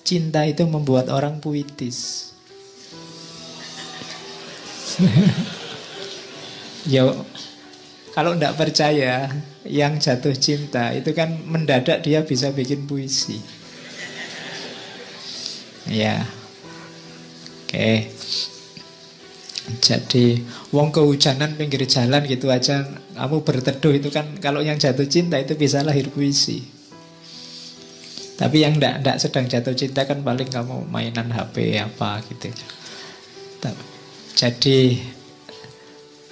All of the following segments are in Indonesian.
cinta itu membuat orang puitis. Ya, kalau tidak percaya, yang jatuh cinta itu kan mendadak dia bisa bikin puisi. Ya, oke. Jadi, wong kehujanan pinggir jalan gitu aja, kamu berteduh itu kan, kalau yang jatuh cinta itu bisa lahir puisi. Tapi yang tidak sedang jatuh cinta kan paling kamu mainan HP apa gitu. Jadi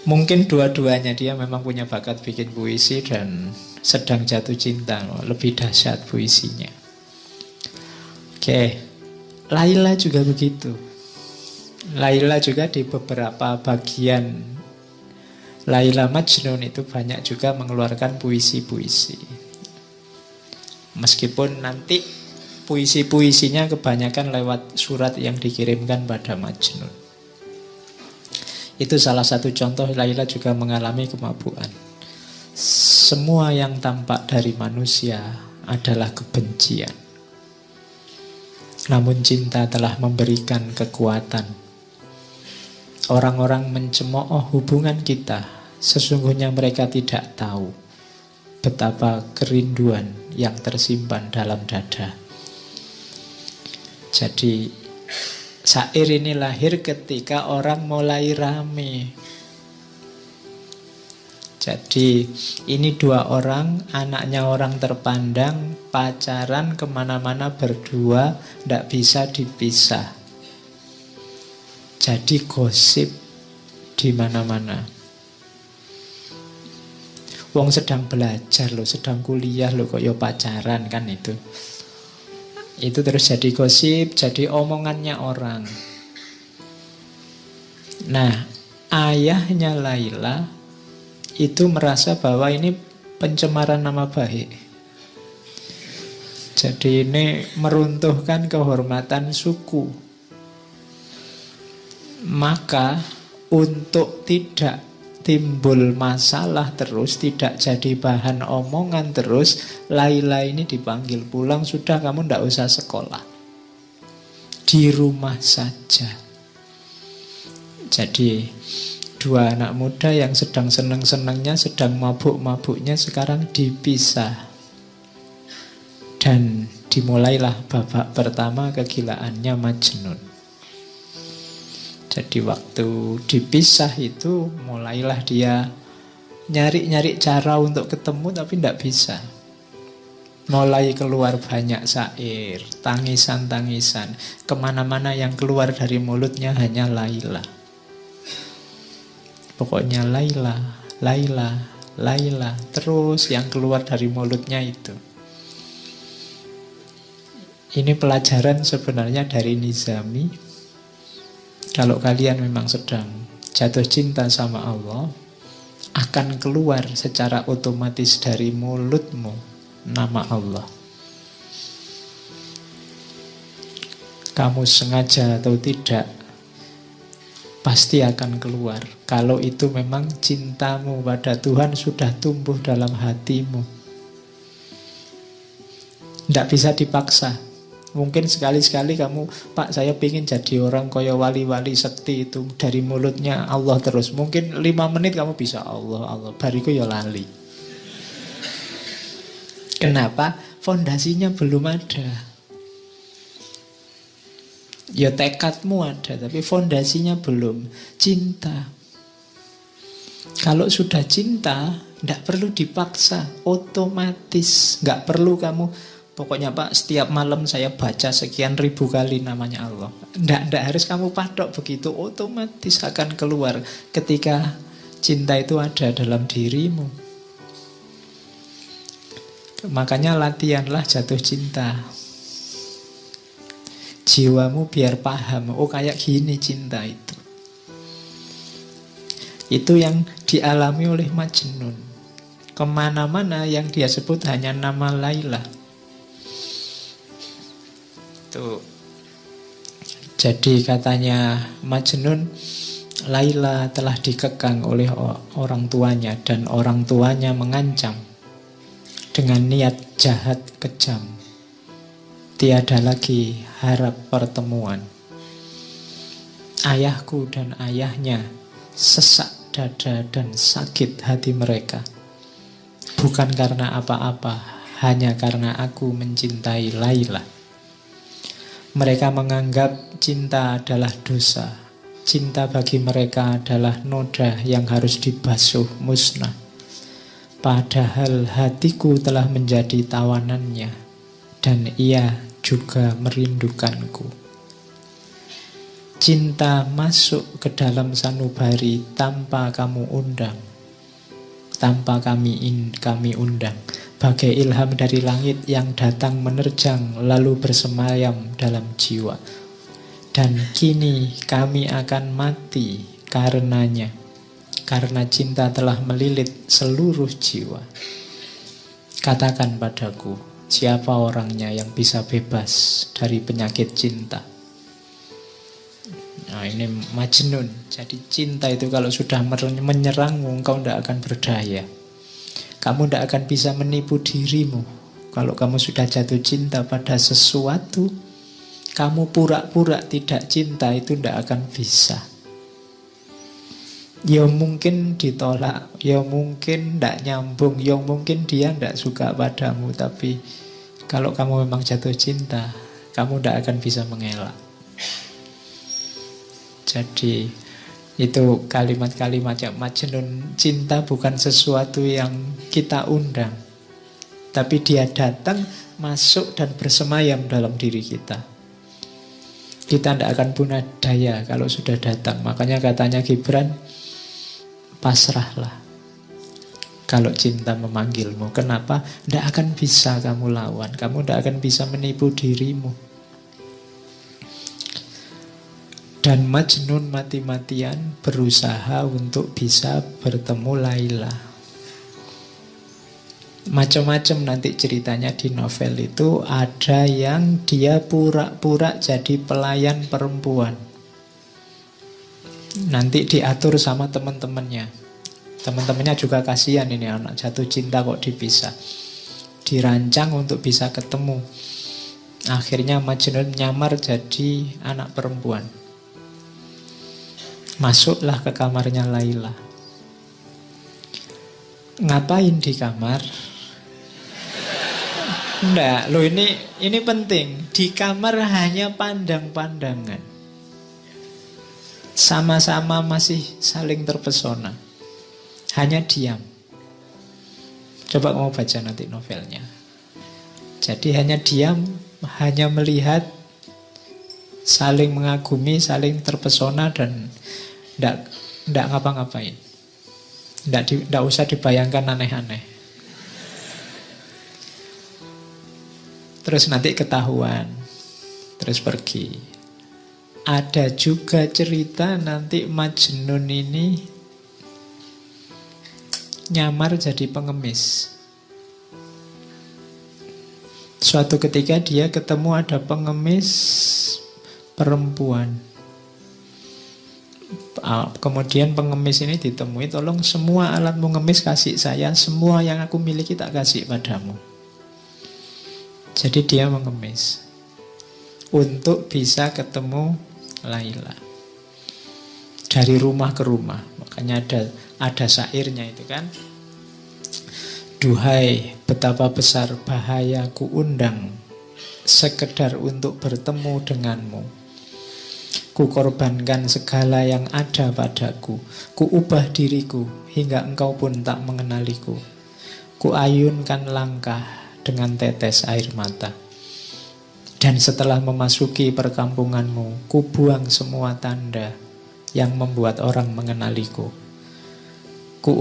mungkin dua-duanya, dia memang punya bakat bikin puisi dan sedang jatuh cinta, lebih dahsyat puisinya. Oke, Laila juga begitu. Laila juga di beberapa bagian Laila Majnun itu banyak juga mengeluarkan puisi-puisi. Meskipun nanti puisi-puisinya kebanyakan lewat surat yang dikirimkan pada Majnun. Itu salah satu contoh Laila juga mengalami kemabuan. Semua yang tampak dari manusia adalah kebencian. Namun cinta telah memberikan kekuatan. Orang-orang mencemooh hubungan kita, sesungguhnya mereka tidak tahu betapa kerinduan yang tersimpan dalam dada. Jadi syair ini lahir ketika orang mulai rame. Jadi ini dua orang, anaknya orang terpandang, pacaran kemana-mana berdua, tidak bisa dipisah. Jadi gosip di mana-mana. Wong sedang belajar loh, sedang kuliah loh, kok yo pacaran kan itu. Itu terus jadi gosip, jadi omongannya orang. Nah, ayahnya Laila itu merasa bahwa ini pencemaran nama baik. Jadi ini meruntuhkan kehormatan suku. Maka untuk tidak timbul masalah terus, tidak jadi bahan omongan terus, Laila ini dipanggil pulang, sudah kamu tidak usah sekolah, di rumah saja. Jadi dua anak muda yang sedang senang-senangnya, sedang mabuk-mabuknya, sekarang dipisah. Dan dimulailah babak pertama kegilaannya Majnun. Jadi waktu dipisah itu mulailah dia nyari-nyari cara untuk ketemu tapi tidak bisa. Mulai keluar banyak syair, tangisan-tangisan. Kemana-mana yang keluar dari mulutnya hanya Laila. Pokoknya Laila, Laila, Laila. Terus yang keluar dari mulutnya itu. Ini pelajaran sebenarnya dari Nizami. Kalau kalian memang sedang jatuh cinta sama Allah, akan keluar secara otomatis dari mulutmu nama Allah. Kamu sengaja atau tidak, pasti akan keluar. Kalau itu memang cintamu pada Tuhan sudah tumbuh dalam hatimu. Tidak bisa dipaksa. Mungkin sekali-sekali kamu, Pak saya pengen jadi orang kaya wali-wali sekti itu. Dari mulutnya Allah terus. Mungkin 5 menit kamu bisa Allah, Allah. Bariku ya lali. Kenapa? Fondasinya belum ada. Ya tekadmu ada, tapi fondasinya belum. Cinta. Kalau sudah cinta, tidak perlu dipaksa. Otomatis. Nggak perlu kamu... Pokoknya Pak, setiap malam saya baca sekian ribu kali namanya Allah. Tidak harus kamu patok begitu. Otomatis akan keluar ketika cinta itu ada dalam dirimu. Makanya latihanlah jatuh cinta. Jiwamu biar paham. Oh kayak gini cinta itu. Itu yang dialami oleh Majnun. Kemana-mana yang dia sebut hanya nama Laila. Jadi katanya Majnun, Laila telah dikekang oleh orang tuanya dan orang tuanya mengancam dengan niat jahat kejam. Tiada lagi harap pertemuan. Ayahku dan ayahnya sesak dada dan sakit hati mereka. Bukan karena apa-apa, hanya karena aku mencintai Laila. Mereka menganggap cinta adalah dosa. Cinta bagi mereka adalah noda yang harus dibasuh musnah. Padahal hatiku telah menjadi tawanannya, dan ia juga merindukanku. Cinta masuk ke dalam sanubari tanpa kamu undang, tanpa kami undang. Bagai ilham dari langit yang datang menerjang lalu bersemayam dalam jiwa. Dan kini kami akan mati karenanya, karena cinta telah melilit seluruh jiwa. Katakan padaku, siapa orangnya yang bisa bebas dari penyakit cinta? Nah, ini Majnun. Jadi cinta itu kalau sudah menyerangmu, engkau tidak akan berdaya. Kamu tidak akan bisa menipu dirimu. Kalau kamu sudah jatuh cinta pada sesuatu, kamu pura-pura tidak cinta, itu tidak akan bisa. Ya mungkin ditolak, ya mungkin tidak nyambung, ya mungkin dia tidak suka padamu. Tapi kalau kamu memang jatuh cinta, kamu tidak akan bisa mengelak. Jadi itu kalimat-kalimat yang Majnun. Cinta bukan sesuatu yang kita undang, tapi dia datang, masuk dan bersemayam dalam diri kita. Kita tidak akan punya daya kalau sudah datang. Makanya katanya Gibran, pasrahlah kalau cinta memanggilmu. Kenapa? Tidak akan bisa kamu lawan. Kamu tidak akan bisa menipu dirimu. Dan Majnun mati-matian berusaha untuk bisa bertemu Laila. Macam-macam nanti ceritanya di novel itu. Ada yang dia pura-pura jadi pelayan perempuan. Nanti diatur sama teman-temannya. Teman-temannya juga kasihan, ini anak jatuh cinta kok dipisah. Dirancang untuk bisa ketemu. Akhirnya Majnun nyamar jadi anak perempuan. Masuklah ke kamarnya Laila. Ngapain di kamar? Enggak, loh ini penting. Di kamar hanya pandang-pandangan. Sama-sama masih saling terpesona. Hanya diam. Coba kamu baca nanti novelnya. Jadi hanya diam, hanya melihat, saling mengagumi, saling terpesona, dan tidak ngapa-ngapain. Tidak usah dibayangkan aneh-aneh. Terus nanti ketahuan, terus pergi. Ada juga cerita nanti Majnun ini nyamar jadi pengemis. Suatu ketika dia ketemu ada pengemis perempuan. Kemudian pengemis ini ditemui, tolong semua alatmu ngemis kasih saya, semua yang aku miliki tak kasih padamu. Jadi dia mengemis untuk bisa ketemu Laila. Dari rumah ke rumah. Makanya ada syairnya itu kan. Duhai, betapa besar bahaya ku undang sekedar untuk bertemu denganmu. Ku korbankan segala yang ada padaku. Ku ubah diriku hingga engkau pun tak mengenaliku. Ku ayunkan langkah dengan tetes air mata. Dan setelah memasuki perkampunganmu, ku buang semua tanda yang membuat orang mengenaliku. Ku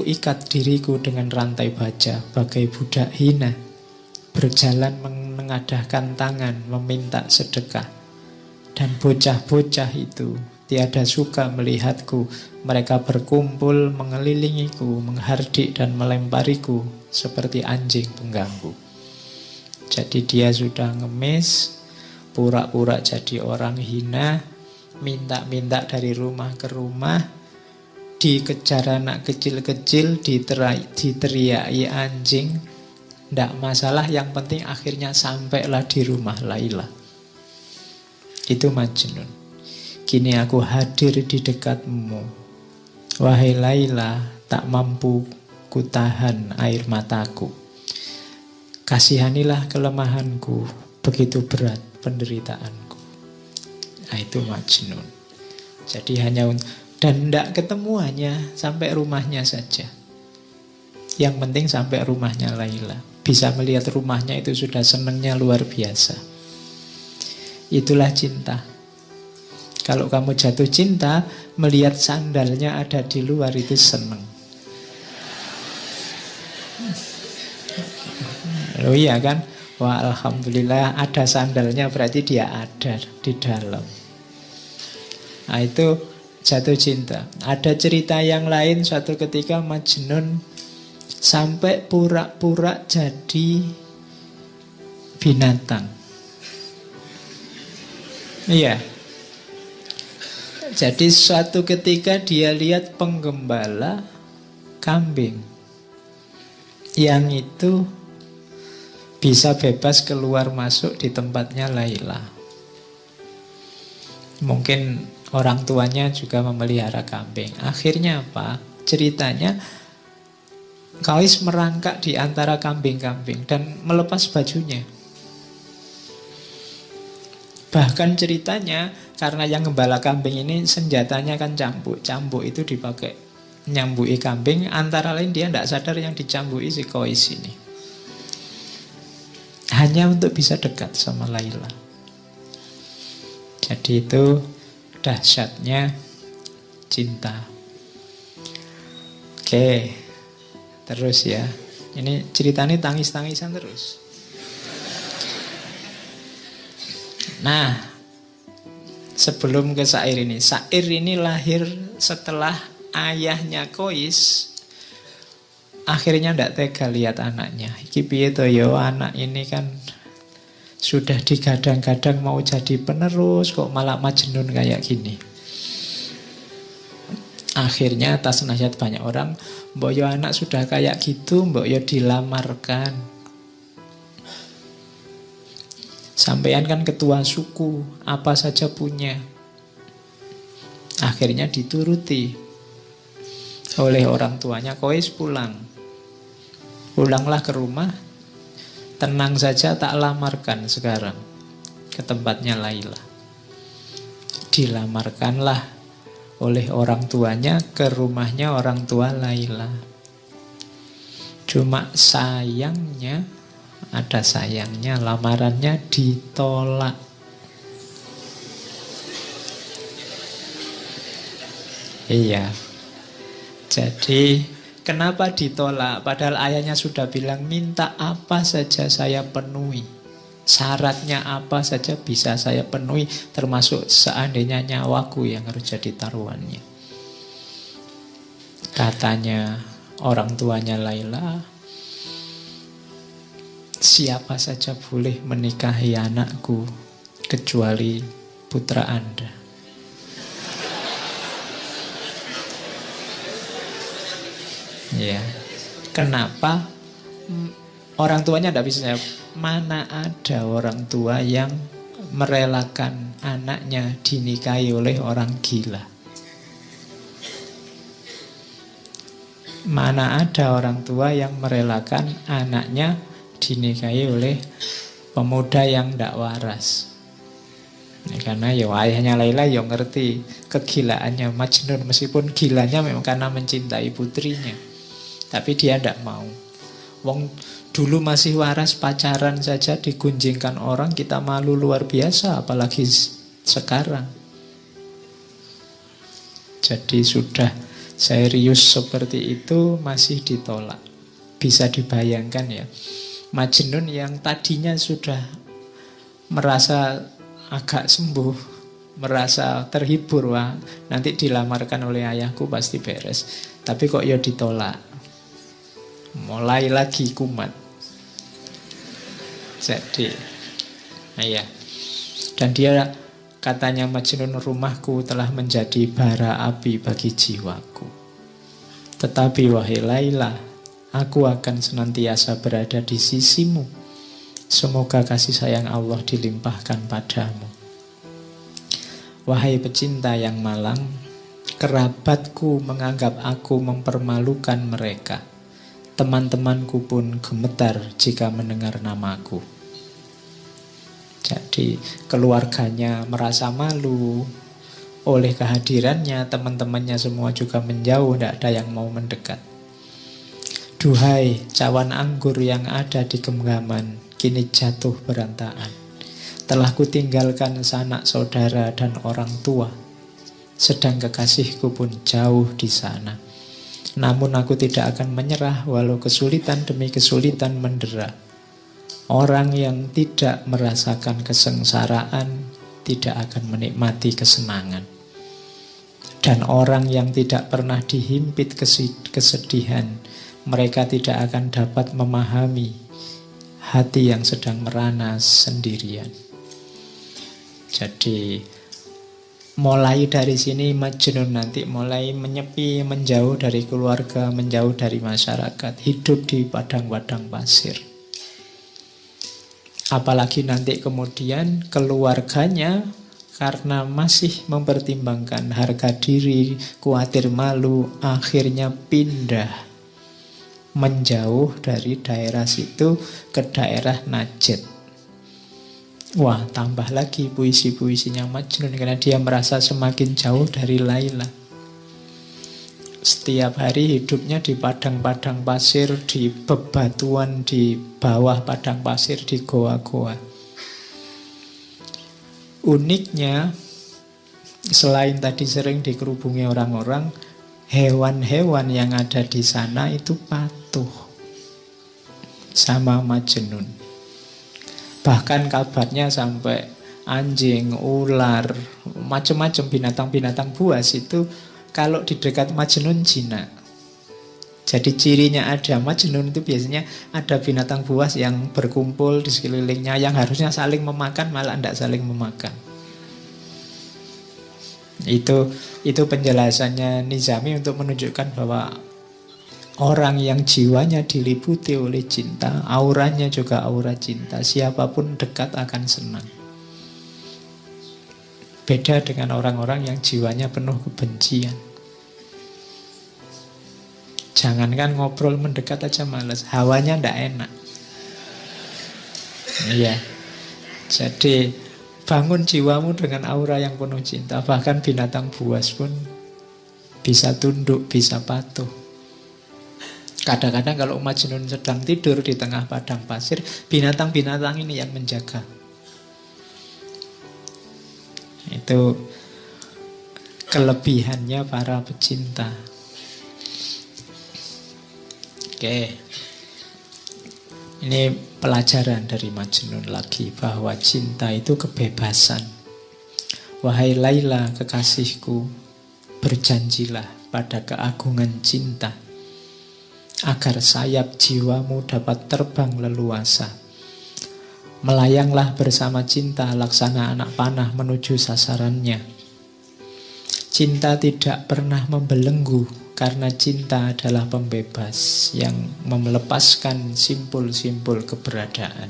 ikat diriku dengan rantai baja bagai budak hina, berjalan menengadahkan tangan meminta sedekah. Dan bocah-bocah itu tiada suka melihatku. Mereka berkumpul mengelilingiku, menghardik dan melempariku seperti anjing pengganggu. Jadi dia sudah ngemis, pura-pura jadi orang hina, minta-minta dari rumah ke rumah, dikejar anak kecil-kecil, diteriaki anjing, Tidak masalah, yang penting akhirnya sampailah di rumah Laila. Itu Majnun. Kini aku hadir di dekatmu, wahai Laila, tak mampu kutahan air mataku. Kasihanilah kelemahanku, begitu berat penderitaanku. Nah, itu Majnun. Jadi dan tidak ketemu, hanya sampai rumahnya saja. Yang penting sampai rumahnya Laila. Bisa melihat rumahnya itu sudah senangnya luar biasa. Itulah cinta. Kalau kamu jatuh cinta, melihat sandalnya ada di luar itu senang. Oh iya kan? Wah, alhamdulillah ada sandalnya, berarti dia ada di dalam. Nah, itu jatuh cinta. Ada cerita yang lain, suatu ketika Majnun sampai pura-pura jadi binatang. Iya. Jadi suatu ketika dia lihat penggembala kambing yang itu bisa bebas keluar masuk di tempatnya Laila. Mungkin orang tuanya juga memelihara kambing. Akhirnya apa? Ceritanya Qais merangkak di antara kambing-kambing dan melepas bajunya. Bahkan ceritanya, karena yang gembala kambing ini senjatanya kan cambuk. Cambuk itu dipakai nyambui kambing. Antara lain dia tidak sadar yang dicambui si Qais ini. Hanya untuk bisa dekat sama Laila. Jadi itu dahsyatnya cinta. Oke, terus ya. Ini ceritanya tangis-tangisan terus. Nah, sebelum ke syair ini. Syair ini lahir setelah ayahnya Qais akhirnya tidak tega lihat anaknya. Iki piye to yo, anak ini kan sudah digadang-gadang mau jadi penerus, kok malah Majnun kayak gini. Akhirnya atas nasihat banyak orang, mbok yo anak sudah kayak gitu, mbok yo dilamarkan. Sampean kan ketua suku, apa saja punya. Akhirnya dituruti oleh orang tuanya. Qais pulanglah ke rumah, tenang saja, tak lamarkan sekarang ke tempatnya Laila. Dilamarkanlah oleh orang tuanya ke rumahnya orang tua Laila. Cuma sayangnya, ada sayangnya, lamarannya ditolak. Iya. Jadi kenapa ditolak? Padahal ayahnya sudah bilang, minta apa saja saya penuhi. Syaratnya apa saja bisa saya penuhi, termasuk seandainya nyawaku yang harus jadi taruhannya. Katanya orang tuanya Laila, siapa saja boleh menikahi anakku kecuali putra Anda. Ya, kenapa? Orang tuanya tidak bisa jawab. Mana ada orang tua yang merelakan anaknya dinikahi oleh orang gila? Mana ada orang tua yang merelakan anaknya dinikahi oleh pemuda yang tidak waras? Karena ya ayahnya Laila ya ngerti kegilaannya Majnun, meskipun gilanya memang karena mencintai putrinya, tapi dia tidak mau. Wong dulu masih waras, pacaran saja digunjingkan orang, kita malu luar biasa, apalagi sekarang. Jadi sudah serius seperti itu masih ditolak. Bisa dibayangkan ya, Majnun yang tadinya sudah merasa agak sembuh, merasa terhibur, wah nanti dilamarkan oleh ayahku pasti beres, tapi kok ya ditolak. Mulai lagi kumat. Jadi ya. Dan dia katanya, Majnun, rumahku telah menjadi bara api bagi jiwaku. Tetapi wahai Laila, Aku akan senantiasa berada di sisimu. Semoga kasih sayang Allah dilimpahkan padamu. Wahai pecinta yang malang, kerabatku menganggap aku mempermalukan mereka. Teman-temanku pun gemetar jika mendengar namaku. Jadi keluarganya merasa malu. Oleh kehadirannya, teman-temannya semua juga menjauh, tidak ada yang mau mendekat. Duhai cawan anggur yang ada di genggaman, kini jatuh berantakan. Telah kutinggalkan sanak saudara dan orang tua, sedang kekasihku pun jauh di sana. Namun aku tidak akan menyerah walau kesulitan demi kesulitan mendera. Orang yang tidak merasakan kesengsaraan tidak akan menikmati kesenangan. Dan orang yang tidak pernah dihimpit kesedihan, mereka tidak akan dapat memahami hati yang sedang merana sendirian. Jadi mulai dari sini Majnun nanti mulai menyepi, menjauh dari keluarga, menjauh dari masyarakat, hidup di padang-padang pasir. Apalagi nanti kemudian keluarganya karena masih mempertimbangkan harga diri, khawatir malu, akhirnya pindah menjauh dari daerah situ ke daerah Najd. Wah, tambah lagi puisi-puisinya Majnun karena dia merasa semakin jauh dari Laila. Setiap hari hidupnya di padang-padang pasir, di bebatuan, di bawah padang pasir, di goa-goa. Uniknya, selain tadi sering dikerubungi orang-orang, hewan-hewan yang ada di sana itu patuh sama Majnun. Bahkan kabarnya sampai anjing, ular, macam-macam binatang-binatang buas itu kalau di dekat Majnun jinak. Jadi cirinya ada Majnun itu biasanya ada binatang buas yang berkumpul di sekelilingnya, yang harusnya saling memakan malah tidak saling memakan. Itu penjelasannya Nizami untuk menunjukkan bahwa orang yang jiwanya diliputi oleh cinta, auranya juga aura cinta, siapapun dekat akan senang. Beda dengan orang-orang yang jiwanya penuh kebencian. Jangankan ngobrol mendekat aja males, hawanya ndak enak. Iya. Jadi bangun jiwamu dengan aura yang penuh cinta. Bahkan binatang buas pun bisa tunduk, bisa patuh. Kadang-kadang kalau Majnun sedang tidur di tengah padang pasir, binatang-binatang ini yang menjaga. Itu kelebihannya para pecinta. Oke. Ini pelajaran dari Majnun lagi, bahwa cinta itu kebebasan. Wahai Laila kekasihku, berjanjilah pada keagungan cinta, agar sayap jiwamu dapat terbang leluasa. Melayanglah bersama cinta laksana anak panah menuju sasarannya. Cinta tidak pernah membelenggu, karena cinta adalah pembebas yang melepaskan simpul-simpul keberadaan.